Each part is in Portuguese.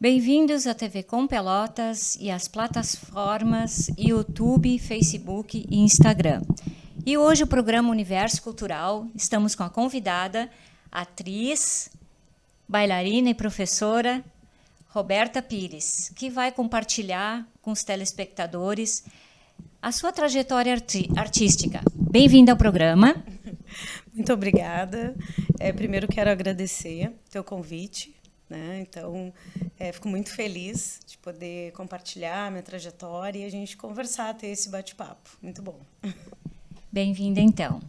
Bem-vindos à TV Com Pelotas e às plataformas YouTube, Facebook e Instagram. E hoje o programa Universo Cultural, estamos com a convidada, atriz, bailarina e professora Roberta Pires, que vai compartilhar com os telespectadores a sua trajetória artística. Bem-vinda ao programa. Muito obrigada. Primeiro quero agradecer o teu convite, né? Então, fico muito feliz de poder compartilhar a minha trajetória e a gente conversar, ter esse bate-papo. Muito bom. Bem-vinda, então.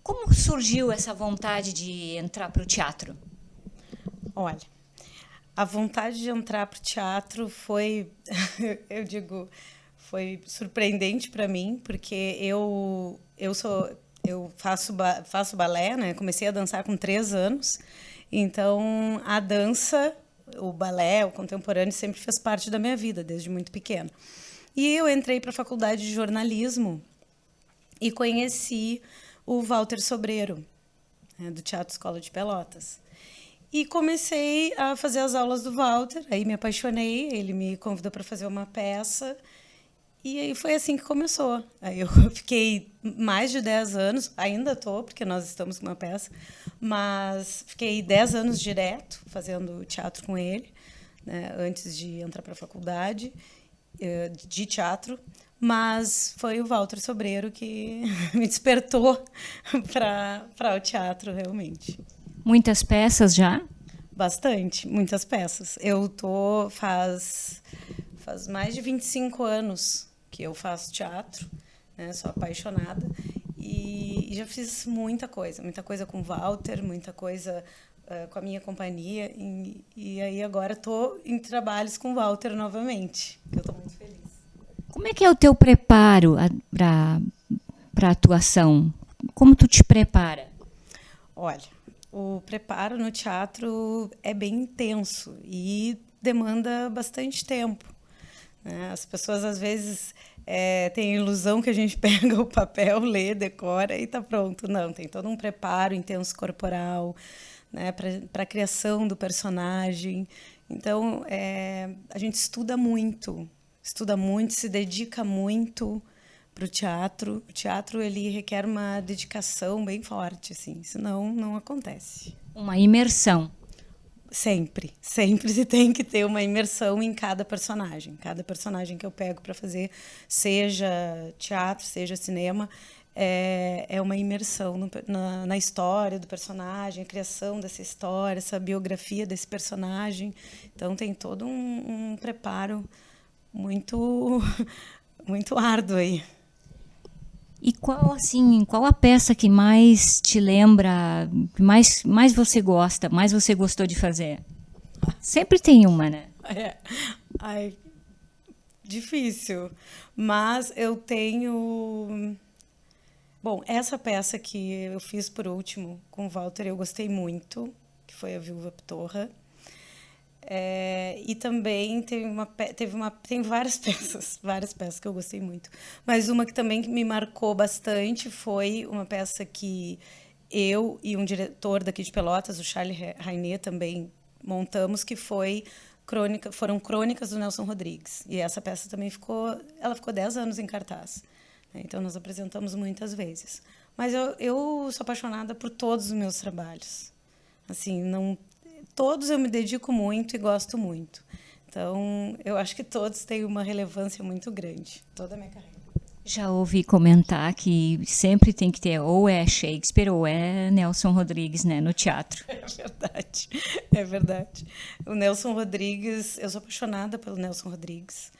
Como surgiu essa vontade de entrar para o teatro? Olha, a vontade de entrar para o teatro foi, foi surpreendente para mim, porque eu faço balé, né? Comecei a dançar com 3 anos, então a dança, o balé, o contemporâneo sempre fez parte da minha vida desde muito pequena. E eu entrei para a faculdade de jornalismo e conheci o Walter Sobreiro, né, do Teatro Escola de Pelotas. E comecei a fazer as aulas do Walter, aí me apaixonei, ele me convidou para fazer uma peça, e aí foi assim que começou. Aí eu fiquei mais de 10 anos, ainda estou, porque nós estamos com uma peça, mas fiquei 10 anos direto fazendo teatro com ele, né, antes de entrar para a faculdade de teatro, mas foi o Walter Sobreiro que me despertou para o teatro, realmente. Muitas peças já? Bastante, muitas peças. Faz mais de 25 anos que eu faço teatro, né? Sou apaixonada e já fiz muita coisa com o Walter, muita coisa com a minha companhia e aí agora estou em trabalhos com o Walter novamente, que eu estou muito feliz. Como é que é o teu preparo para a atuação? Como tu te prepara? Olha, o preparo no teatro é bem intenso e demanda bastante tempo, né? As pessoas, às vezes, têm a ilusão que a gente pega o papel, lê, decora e está pronto. Não, tem todo um preparo intenso corporal, né, para a criação do personagem. Então, a gente estuda muito, se dedica muito para o teatro. O teatro ele requer uma dedicação bem forte, assim, senão não acontece. Uma imersão. Sempre se tem que ter uma imersão em cada personagem. Cada personagem que eu pego para fazer, seja teatro, seja cinema, é uma imersão na história do personagem, a criação dessa história, essa biografia desse personagem. Então tem todo um preparo muito, muito árduo aí. E qual a peça que mais te lembra, que mais você gosta, mais você gostou de fazer? Sempre tem uma, né? Ai, difícil. Mas eu tenho... Bom, essa peça que eu fiz por último com o Walter, eu gostei muito, que foi A Viúva Pitorra. E também tem várias peças que eu gostei muito. Mas uma que também me marcou bastante foi uma peça que eu e um diretor daqui de Pelotas, o Charles Rainet, também montamos, que foram Crônicas do Nelson Rodrigues. E essa peça também ficou 10 anos em cartaz. Então nós apresentamos muitas vezes. Mas eu sou apaixonada por todos os meus trabalhos. Assim, não todos eu me dedico muito e gosto muito. Então, eu acho que todos têm uma relevância muito grande, toda a minha carreira. Já ouvi comentar que sempre tem que ter ou é Shakespeare ou é Nelson Rodrigues, né, no teatro. É verdade. O Nelson Rodrigues, eu sou apaixonada pelo Nelson Rodrigues,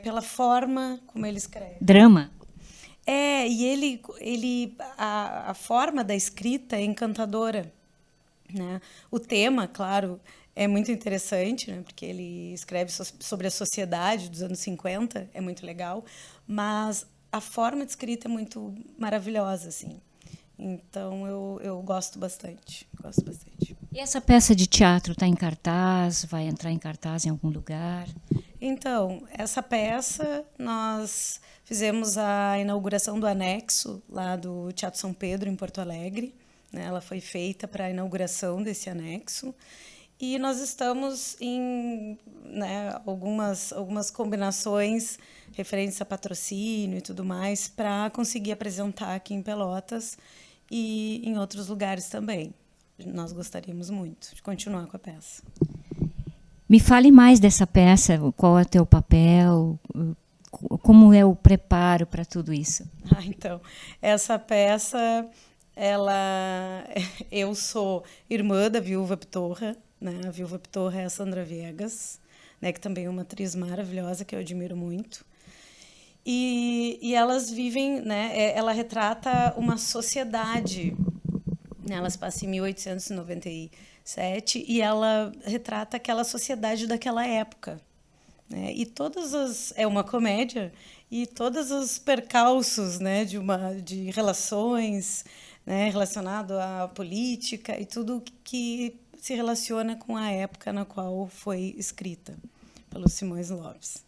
pela forma como ele escreve. Drama? E a forma da escrita é encantadora, né? O tema, claro, é muito interessante, né? Porque ele escreve sobre a sociedade dos anos 50, é muito legal, mas a forma de escrita é muito maravilhosa, assim. Então, eu gosto bastante, gosto bastante. E essa peça de teatro está em cartaz? Vai entrar em cartaz em algum lugar? Então, essa peça, nós fizemos a inauguração do anexo lá do Teatro São Pedro, em Porto Alegre, né? Ela foi feita para a inauguração desse anexo. E nós estamos em, né, algumas combinações referentes a patrocínio e tudo mais para conseguir apresentar aqui em Pelotas e em outros lugares também. Nós gostaríamos muito de continuar com a peça. Me fale mais dessa peça, qual é o teu papel, como é o preparo para tudo isso? Então, essa peça, eu sou irmã da Viúva Pitorra, né? A Viúva Pitorra é a Sandra Viegas, né? Que também é uma atriz maravilhosa que eu admiro muito. E elas vivem, né? Ela retrata uma sociedade, né? Ela se passa em 1897 e ela retrata aquela sociedade daquela época, né? E é uma comédia e todos os percalços, né, de relações, né, relacionado à política e tudo que se relaciona com a época na qual foi escrita pelo Simões Lopes.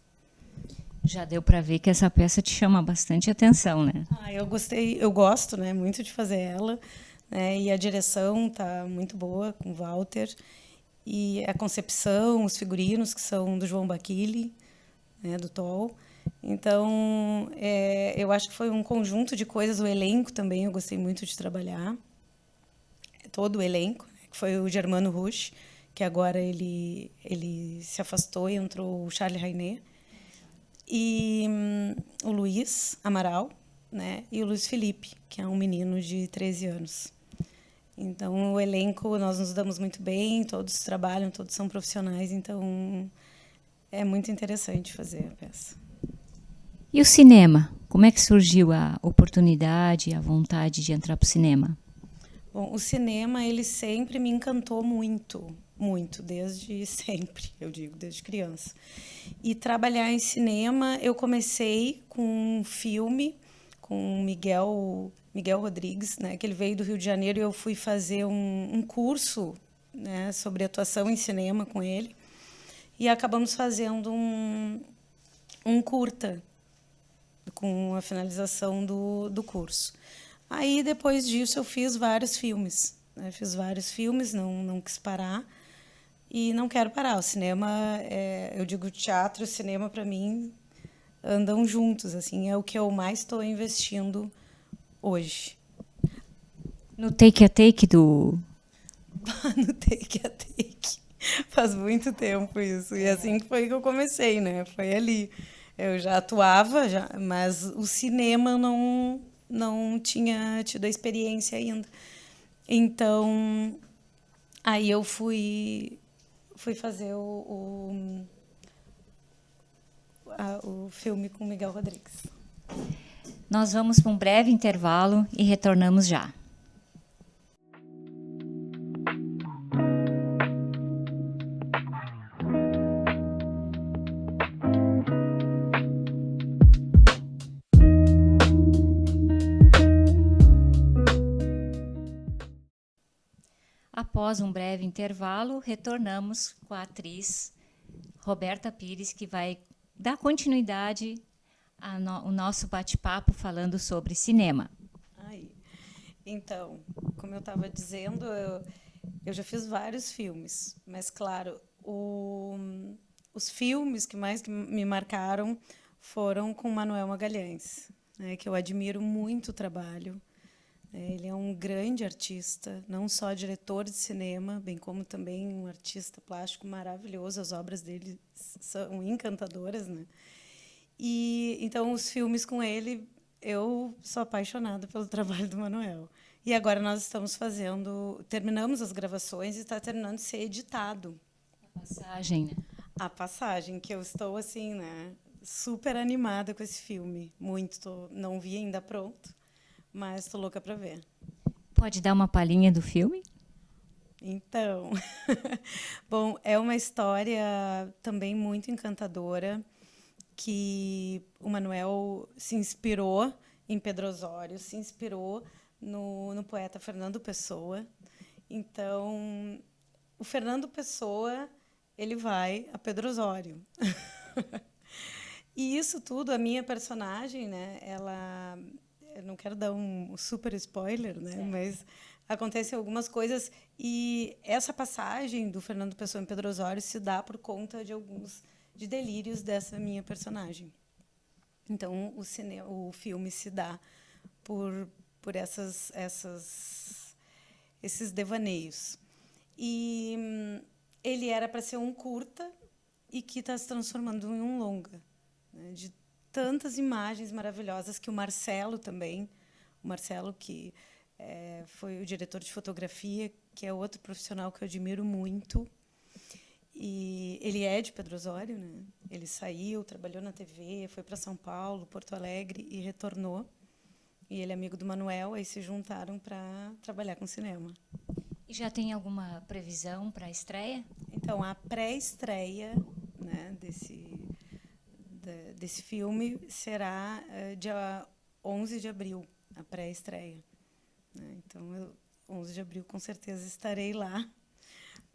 Já deu para ver que essa peça te chama bastante atenção, né? Eu gosto, né, muito de fazer ela, né, e a direção tá muito boa com o Walter. E a concepção, os figurinos, que são do João Baquili, né, do TOL. Então, eu acho que foi um conjunto de coisas. O elenco também eu gostei muito de trabalhar. Todo o elenco, né, que foi o Germano Rusch, que agora ele se afastou e entrou o Charles Rainet. E o Luiz Amaral, né, e o Luiz Felipe, que é um menino de 13 anos. Então, o elenco, nós nos damos muito bem, todos trabalham, todos são profissionais, então é muito interessante fazer a peça. E o cinema? Como é que surgiu a oportunidade, a vontade de entrar para o cinema? Bom, o cinema, ele sempre me encantou muito, muito, desde sempre, eu digo, desde criança. E trabalhar em cinema, eu comecei com um filme com Miguel Rodrigues, né, que ele veio do Rio de Janeiro e eu fui fazer um curso, né, sobre atuação em cinema com ele. E acabamos fazendo um curta com a finalização do curso. Aí, depois disso, eu fiz vários filmes. Né? Fiz vários filmes, não quis parar. E não quero parar. O cinema, eu digo teatro e cinema, para mim, andam juntos. Assim, é o que eu mais estou investindo hoje. No Take a Take do... No Take a Take. Faz muito tempo isso. E assim foi que eu comecei, né? Foi ali. Eu já atuava, mas o cinema não tinha tido a experiência ainda. Então, aí eu fui fazer o filme com Miguel Rodrigues. Nós vamos para um breve intervalo e retornamos já. Após um breve intervalo, retornamos com a atriz Roberta Pires, que vai dar continuidade ao nosso bate-papo falando sobre cinema. Então, como eu estava dizendo, eu já fiz vários filmes, mas, claro, os filmes que mais me marcaram foram com Manuel Magalhães, né, que eu admiro muito o trabalho. Ele é um grande artista, não só diretor de cinema, bem como também um artista plástico maravilhoso. As obras dele são encantadoras, né? E então os filmes com ele, eu sou apaixonada pelo trabalho do Manuel. E agora nós estamos terminamos as gravações e está terminando de ser editado. A passagem, né? A passagem, que eu estou assim, né, super animada com esse filme. Não vi ainda pronto. Mas estou louca para ver. Pode dar uma palhinha do filme? Então, bom, é uma história também muito encantadora que o Manuel se inspirou em Pedro Osório, se inspirou no poeta Fernando Pessoa. Então, o Fernando Pessoa, ele vai a Pedro Osório. E isso tudo, a minha personagem, né, eu não quero dar um super spoiler, né? Mas acontecem algumas coisas e essa passagem do Fernando Pessoa em Pedro Osório se dá por conta de alguns de delírios dessa minha personagem. Então o filme se dá por esses devaneios. E ele era para ser um curta e que está se transformando em um longa, né, de tantas imagens maravilhosas que o Marcelo também, o Marcelo que foi o diretor de fotografia, que é outro profissional que eu admiro muito. E ele é de Pedro Osório, né? Ele saiu, trabalhou na TV, foi para São Paulo, Porto Alegre e retornou. E ele é amigo do Manuel, aí se juntaram para trabalhar com cinema. E já tem alguma previsão para a estreia? Então, a pré-estreia, né, desse filme será dia 11 de abril, a pré-estreia. Né? Então, 11 de abril, com certeza, estarei lá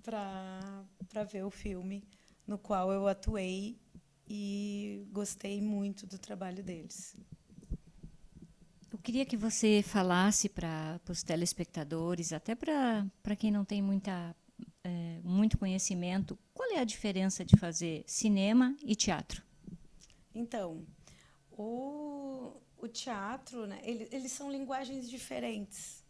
para ver o filme no qual eu atuei e gostei muito do trabalho deles. Eu queria que você falasse para os telespectadores, até para quem não tem muito conhecimento, qual é a diferença de fazer cinema e teatro? Então, o teatro, né, eles são linguagens diferentes.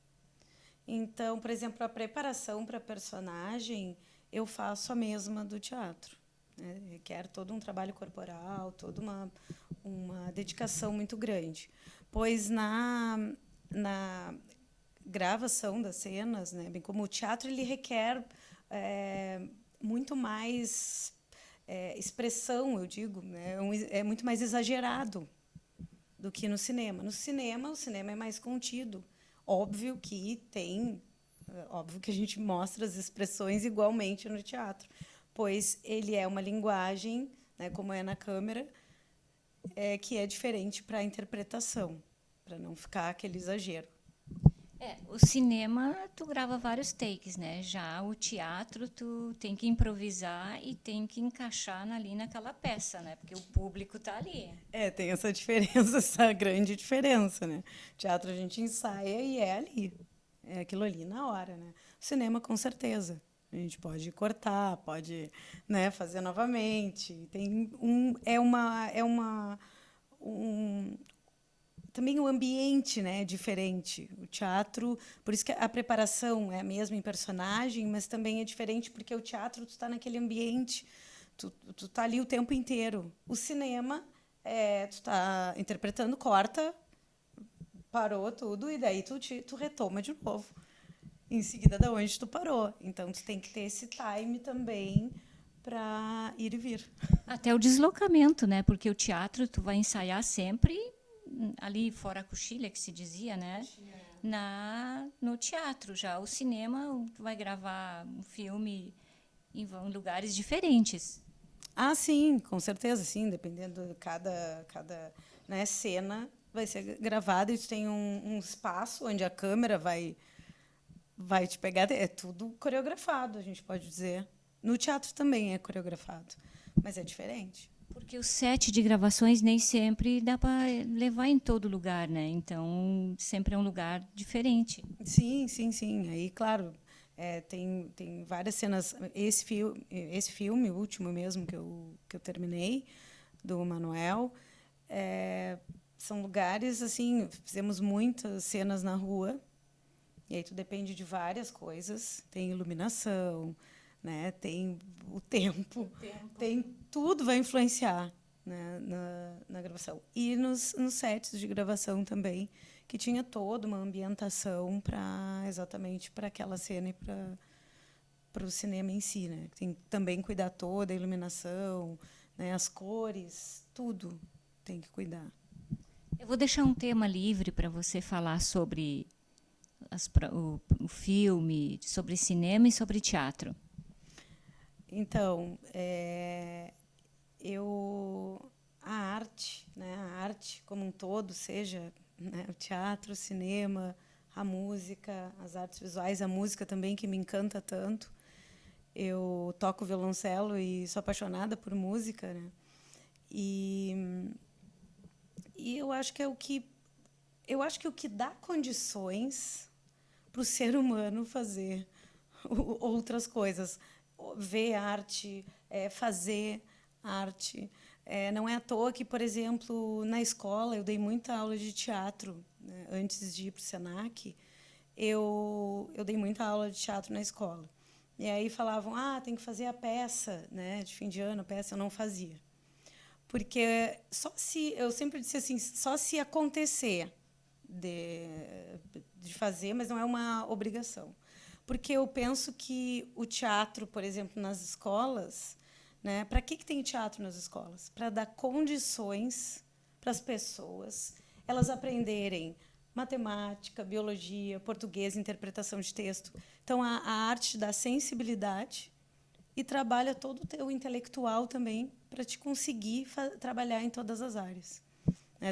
Então, por exemplo, a preparação para personagem eu faço a mesma do teatro. Né? Requer todo um trabalho corporal, toda uma dedicação muito grande. Pois na gravação das cenas, né, bem como o teatro, ele requer muito mais expressão, eu digo, né, é muito mais exagerado do que no cinema. No cinema, o cinema é mais contido. Óbvio que óbvio que a gente mostra as expressões igualmente no teatro, pois ele é uma linguagem, né, como é na câmera, que é diferente para a interpretação, para não ficar aquele exagero. O cinema tu grava vários takes, né? Já o teatro tu tem que improvisar e tem que encaixar ali naquela peça, né? Porque o público tá ali. Tem essa diferença, essa grande diferença, né? Teatro a gente ensaia e é ali. É aquilo ali na hora, né? Cinema, com certeza. A gente pode cortar, pode, né, fazer novamente. Tem também o ambiente, né, é diferente. O teatro, por isso que a preparação é a mesma em personagem, mas também é diferente porque o teatro tu está naquele ambiente, tu tá ali o tempo inteiro. O cinema tu está interpretando, corta, parou tudo e daí tu retoma de novo. Em seguida da onde tu parou. Então tu tem que ter esse time também para ir e vir. Até o deslocamento, né? Porque o teatro tu vai ensaiar sempre ali fora a coxilha, que se dizia, né? No teatro já. O cinema, tu vai gravar um filme em lugares diferentes. Ah, sim, com certeza, sim. Dependendo de cada né, cena vai ser gravada e tu tem um espaço onde a câmera vai te pegar. É tudo coreografado, a gente pode dizer. No teatro também é coreografado, mas é diferente. Porque o set de gravações nem sempre dá para levar em todo lugar, né? Então, sempre é um lugar diferente. Sim, sim, sim. Aí, claro, tem várias cenas. Esse filme, o último mesmo que eu terminei, do Manuel, são lugares assim. Fizemos muitas cenas na rua. E aí tu depende de várias coisas. Tem iluminação, né? Tem o tempo, tem tudo vai influenciar, né, na gravação. E nos sets de gravação também, que tinha toda uma ambientação para exatamente para aquela cena e para o cinema em si, né? Tem que também cuidar toda a iluminação, né, as cores, tudo tem que cuidar. Eu vou deixar um tema livre para você falar sobre o filme, sobre cinema e sobre teatro. Então, a arte, né, a arte como um todo, seja, né, o teatro, o cinema, a música, as artes visuais, a música também que me encanta tanto. Eu toco violoncelo e sou apaixonada por música, né? E eu acho que o que dá condições, para o ser humano fazer outras coisas, ver arte, fazer arte. Não é à toa que, por exemplo, na escola eu dei muita aula de teatro, né? Antes de ir para o Senac, eu dei muita aula de teatro na escola. E aí falavam, tem que fazer a peça, né, de fim de ano, a peça. Eu não fazia. Porque eu sempre disse assim, só se acontecer de fazer, mas não é uma obrigação. Porque eu penso que o teatro, por exemplo, nas escolas, né, para que tem teatro nas escolas? Para dar condições para as pessoas elas aprenderem matemática, biologia, português, interpretação de texto. Então, a arte dá sensibilidade e trabalha todo o teu intelectual também para te conseguir trabalhar em todas as áreas.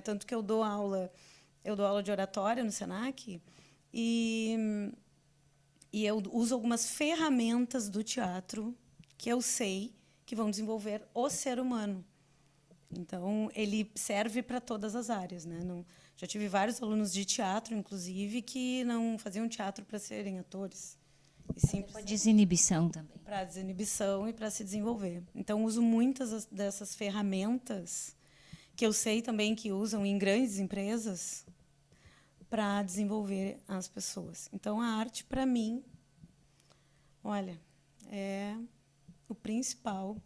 Tanto que eu dou aula de oratória no Senac e eu uso algumas ferramentas do teatro que eu sei que vão desenvolver o ser humano. Então, ele serve para todas as áreas, né? Já tive vários alunos de teatro, inclusive, que não faziam teatro para serem atores. E sim para desinibição também. Para desinibição e para se desenvolver. Então, uso muitas dessas ferramentas que eu sei também que usam em grandes empresas para desenvolver as pessoas. Então, a arte, para mim, olha, é o principal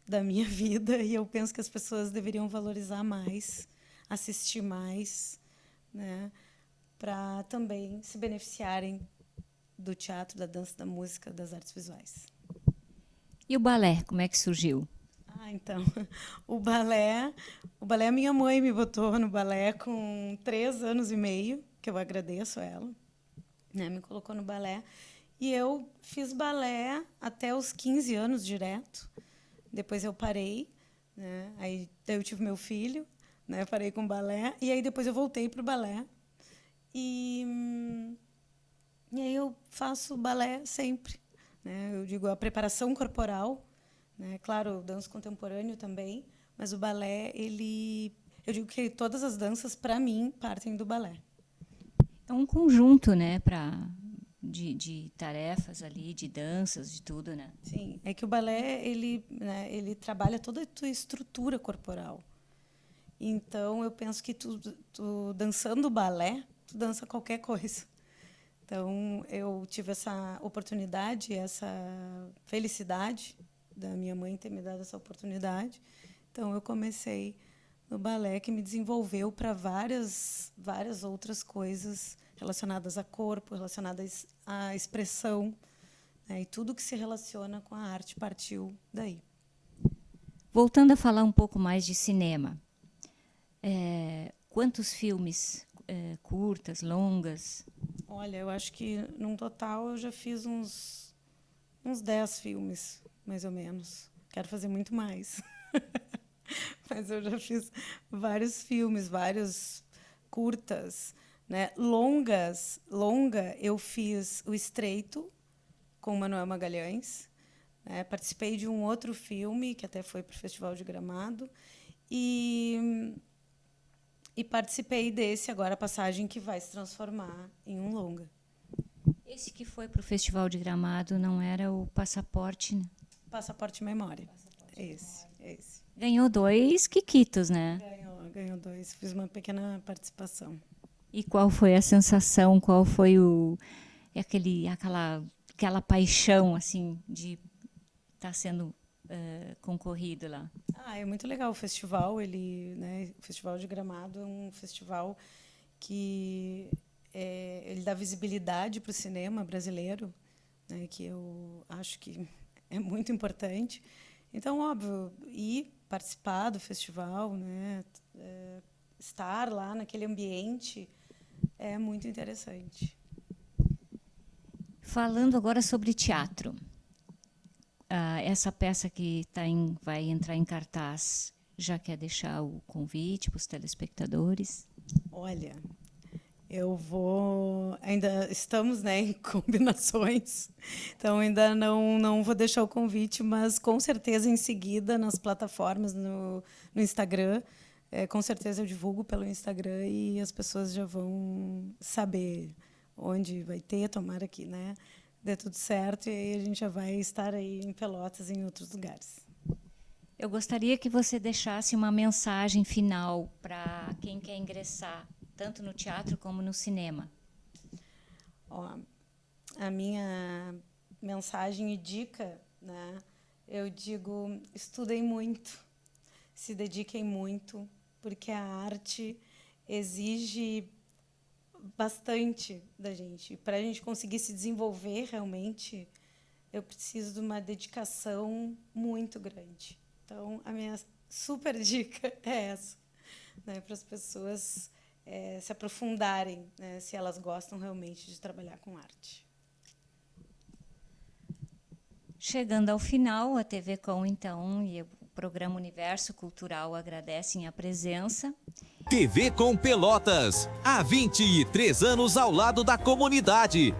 da minha vida e eu penso que as pessoas deveriam valorizar mais, assistir mais, né, para também se beneficiarem do teatro, da dança, da música, das artes visuais. E o balé, como é que surgiu? Então, o balé, minha mãe me botou no balé com 3 anos e meio, que eu agradeço a ela, né, me colocou no balé, e eu fiz balé até os 15 anos direto. Depois eu parei, né? Aí eu tive meu filho, né? Parei com o balé e aí depois eu voltei para o balé e aí eu faço balé sempre, né? Eu digo a preparação corporal, né? Claro, eu danço contemporâneo também, mas o balé eu digo que todas as danças para mim partem do balé. É um conjunto, né, de tarefas ali, de danças, de tudo, né? Sim, é que o balé ele trabalha toda a tua estrutura corporal. Então eu penso que tu dançando balé, tu dança qualquer coisa. Então eu tive essa oportunidade, essa felicidade da minha mãe ter me dado essa oportunidade. Então eu comecei no balé que me desenvolveu para várias outras coisas relacionadas a corpo, relacionadas à expressão, né? E tudo que se relaciona com a arte partiu daí. Voltando a falar um pouco mais de cinema, quantos filmes, curtas, longas? Olha, eu acho que num total eu já fiz uns 10 filmes, mais ou menos. Quero fazer muito mais. Mas eu já fiz vários filmes, vários curtas, né? Longa, eu fiz O Estreito, com o Manuel Magalhães. Né? Participei de um outro filme, que até foi para o Festival de Gramado. E participei desse agora, a Passagem, que vai se transformar em um longa. Esse que foi para o Festival de Gramado não era o Passaporte, né? Passaporte Memória. Esse. Ganhou 2 quiquitos, né? Ganhou 2. Fiz uma pequena participação. E qual foi a sensação? Qual foi aquela paixão assim de estar sendo concorrido lá? É muito legal o festival. Né, o Festival de Gramado é um festival que ele dá visibilidade para o cinema brasileiro, né, que eu acho que é muito importante. Então, óbvio, ir participar do festival, né, estar lá naquele ambiente é muito interessante. Falando agora sobre teatro, essa peça que vai entrar em cartaz, já quer deixar o convite para os telespectadores? Olha, ainda estamos, né, em combinações, então ainda não vou deixar o convite, mas com certeza em seguida nas plataformas, no Instagram, com certeza eu divulgo pelo Instagram e as pessoas já vão saber onde vai ter, tomara que, né, dê tudo certo, e aí a gente já vai estar aí em Pelotas e em outros lugares. Eu gostaria que você deixasse uma mensagem final para quem quer ingressar, tanto no teatro como no cinema. Ó, a minha mensagem e dica, né, eu digo, estudem muito, se dediquem muito, porque a arte exige bastante da gente. Para a gente conseguir se desenvolver realmente, eu preciso de uma dedicação muito grande. Então, a minha super dica é essa, né, para as pessoas se aprofundarem, né, se elas gostam realmente de trabalhar com arte. Chegando ao final, a TV Com, então, e o programa Universo Cultural agradecem a presença. TV Com Pelotas, há 23 anos ao lado da comunidade.